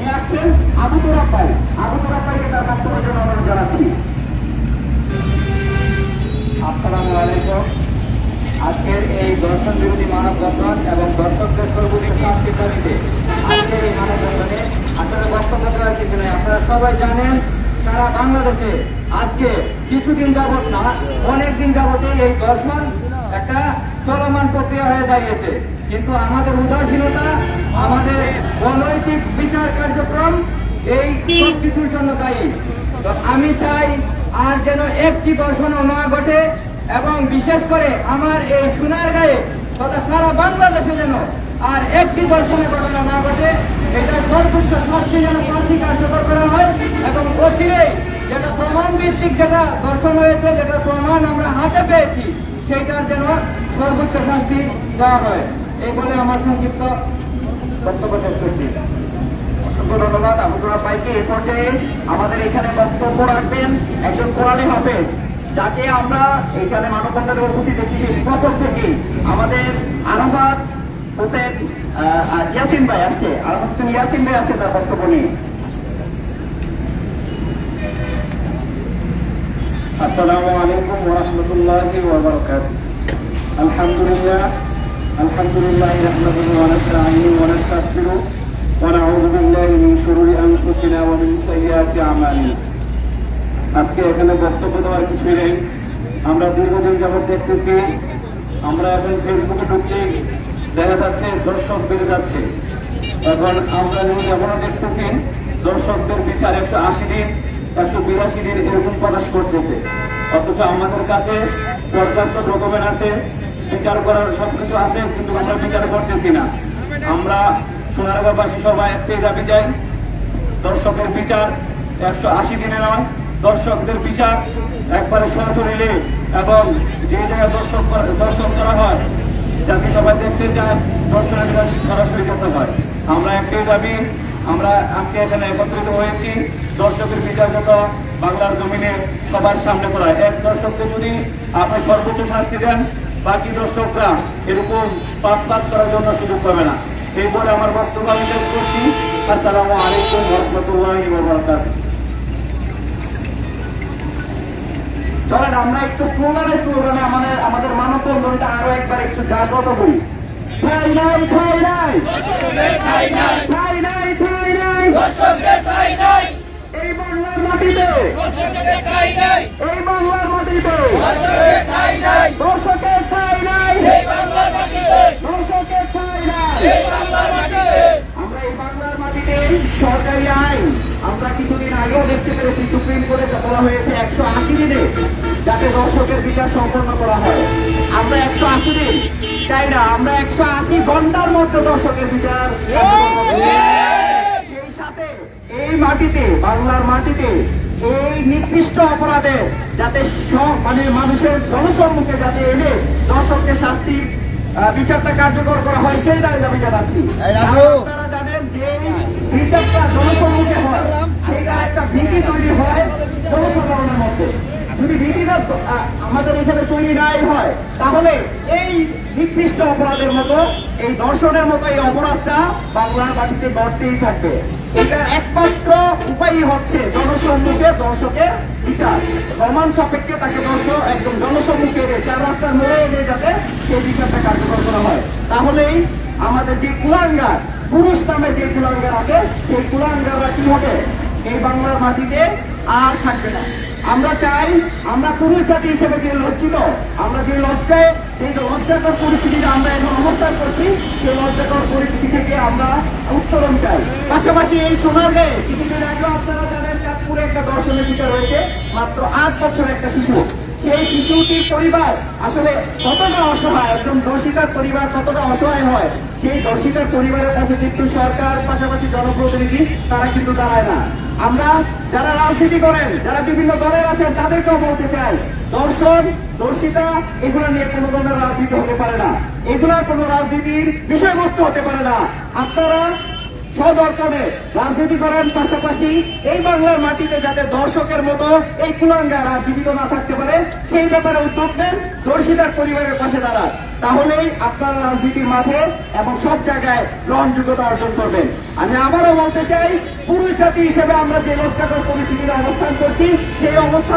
নিয়ে আসছেন আবু তোরাব্বাই। আবু তোরাব্বাইকে তার বক্তব্যের জন্য অনুরোধ জানাচ্ছি। আসসালামু আলাইকুম। আজকের এই দর্শন বিরোধী মানববন্ধন এবং দর্শকদের সর্বোচ্চ শাস্তির দাবিতে আজকের এই মানববন্ধনে আসলে বক্তব্য দেওয়ার কিছু নেই। আপনারা সবাই জানেন সারা বাংলাদেশে আজকে কিছুদিন যাবত না অনেক দিন যাবতে এই দর্শন একটা চলমান প্রক্রিয়া হয়ে দাঁড়িয়েছে, কিন্তু আমাদের উদাসীনতা, আমাদের অনৈতিক বিচার কার্যক্রম এই সব কিছুর জন্য দায়ী। তো আমি চাই আর যেন একটি দর্শনও না ঘটে, এবং বিশেষ করে আমার এই সোনারগাঁয়ে তথা সারা বাংলাদেশে যেন আর একটি দর্শনের ঘটনা না ঘটে। এটা সর্বোচ্চ শাস্তি যেন ফাঁসি কার্যকর করা হয়, এবং অচিরেই যেটা প্রমাণ ভিত্তিক যেটা দর্শন হয়েছে, যেটা প্রমাণ আমরা হাতে পেয়েছি, সেইটার যেন সর্বোচ্চ শাস্তি দেওয়া হয়। এই বলে আমার সংক্ষিপ্ত বক্তব্য শেষ করছি। অসংখ্য ধন্যবাদ আবু তোরাব্বাইকে। এই পর্যায়ে আমাদের এখানে বক্তব্য রাখবেন একজন কোরআনী হাফেজ, যাকে আমরা এখানে মানববন্ধনে উপস্থিত দেখছি সেই প্রথম থেকেই। আমাদের আরাফাত হোসেন ইয়াসিন ভাই আসছে, আরাফাত হোসেন ইয়াসিন ভাই আসছে তার বক্তব্য নিয়ে। আসসালামু আলাইকুম ওয়া রাহমাতুল্লাহি ওয়া বারাকাতুহু। আলহামদুলিল্লাহ নাহমাদুহু ওয়া নাস্তাঈনুহু ওয়া নাস্তাগফিরুহু ওয়া নাউযু বিল্লাহি মিন শুরুরি আনফুসিনা ওয়া মিন সাইয়্যাতি আমালিনা। আজকে এখানে বক্তব্য দেওয়ার কিছুই নেই। আমরা দীর্ঘদিন যাবত দেখতেছি, আমরা এখন ফেসবুকে ঢুকলে দেখা যাচ্ছে দর্শক বেড়ে যাচ্ছে। এখন আমরা এখনো দেখতেছি দর্শকদের বিচার 180 দিন 182 দিন এরকম প্রকাশ করতেছে, অথচ আমাদের কাছে পর্যাপ্ত ডকুমেন্ট আছে, বিচার করার সবকিছু আছে, কিন্তু আমরা বিচার করতেছি না। আমরা সোনারগাঁওবাসী সবাই একটাই দাবি চাই, দর্শকের বিচার 180 দিনে নয়, দর্শকদের বিচার একবারে সরাসরি, এবং যে জায়গায় দর্শন করা হয় যাতে সবাই দেখতে চায় দর্শনের বিচার সরাসরি করতে হয়। আমরা একটাই দাবি, আমরা আজকে এখানে একত্রিত হয়েছি দর্শকের বিচার যত বাংলার জমিনে সবার সামনে করা। এক দর্শককে যদি আপনি সর্বোচ্চ শাস্তি দেন, বাকি দর্শকরা এরকম পাপ করার জন্য সুযোগ পাবে না। এই বলে আমার বক্তব্য আমি শেষ করছি। আসসালামু আলাইকুম ওয়া রাহমাতুল্লাহি ওয়া বারাকাতুহু। চলেন আমরা একটু স্লোগানে আমাদের মানববন্ধনটা আরো একবার একটু জাগ্রত করি। ঠাই নাই, ঠাই নাই, ঠাই নাই, এই বাংলার মাটিতে, এই বাংলার মাটিতে দর্শকের ঠাই নাই, দর্শকের ঠাই নাই। আমরা এই বাংলার মাটিতে সরকারি আইন আমরা কিছুদিন আগেও দেখতে পেরেছি, সুপ্রিম কোর্টে বলা হয়েছে 180 দিনে যাতে দর্শকের বিচার সম্পন্ন করা হয়। আমরা 180 দিন চাই না, আমরা 180 ঘন্টার মধ্যে দর্শকের বিচার। সেই সাথে এই মাটিতে, বাংলার মাটিতে এই নিকৃষ্ট অপরাধে যাতে মানুষের জনসম্মুখে যাতে এনে দর্শককে শাস্তি বিচারটা কার্যকর করা হয়, সেই দাবি জানাচ্ছি। আপনারা জানেন যে বিচারটা জনসম্মুখে হয়, সেটা একটা ভীতি তৈরি হয় জনসাধারণের মধ্যে। যদি ভীতিটা আমাদের এখানে তৈরি নাই হয়, তাহলে এই নিকৃষ্ট অপরাধের মতো, এই দর্শনের মতো এই অপরাধটা বাংলার মাটিতে ঘটতেই থাকবে। এটার একমাত্র উপায়ই হচ্ছে জনসম্মুখে দর্শকের বিচার, প্রমাণ সাপেক্ষে তাকে একদম জনসম্মুখে চার রাস্তার মোড়ে এনে যাতে সেই বিচারটা কার্যকর করা হয়। তাহলেই আমাদের যে কুলাঙ্গার, পুরুষ নামে যে কুলাঙ্গার আছে, সেই কুলাঙ্গাররা কি হবে, এই বাংলার মাটিতে আর থাকবে না। আমরা চাই, আমরা পুরুষ জাতি হিসেবে যে লজ্জিত, আমরা যে লজ্জায়, সেই লজ্জাকর পরিস্থিতিতে আমরা এখন অবস্থান করছি, সেই লজ্জাকর পরিস্থিতি থেকে আমরা উত্তরণ চাই। পাশাপাশি এই সোনারগাঁয়ে কিছুদিন আগে আপনারা জানেন চাঁদপুরে একটা দর্শনের শিকার হয়েছে মাত্র 8 বছরের একটা শিশু। সেই শিশুটির পরিবার আসলে কতটা অসহায়, একজন দর্শিতার পরিবার কতটা অসহায় হয়, সেই দর্শিতার পরিবারের কাছে কিন্তু সরকার পাশাপাশি জনপ্রতিনিধি তারা কিন্তু দাঁড়ায় না। আমরা যারা রাজনীতি করেন, যারা বিভিন্ন দলের আছেন, তাদেরকেও বলতে চাই, দর্শন, দর্শিতা এগুলো নিয়ে কোনো ধরনের রাজনীতি হতে পারে না, এগুলা কোনো রাজনীতির বিষয়বস্তু হতে পারে না। আপনারা সদর্পণে রাজনীতি করেন, পাশাপাশি এই বাংলার মাটিতে যাতে দর্শকের মতো এই কুলাঙ্গার আর জীবিত না থাকতে পারে সেই ব্যাপারে উদ্যোগ নেন, দর্শিতার পরিবারের পাশে দাঁড়ান। তাহলেই আপনারা রাজনীতির মাঠে এবং সব জায়গায় গ্রহণযোগ্যতা অর্জন করবেন। আমি আবারও বলতে চাই, পুরুষ জাতি হিসেবে আমরা যে লজ্জাকর পরিস্থিতিতে অবস্থান করছি, সেই অবস্থান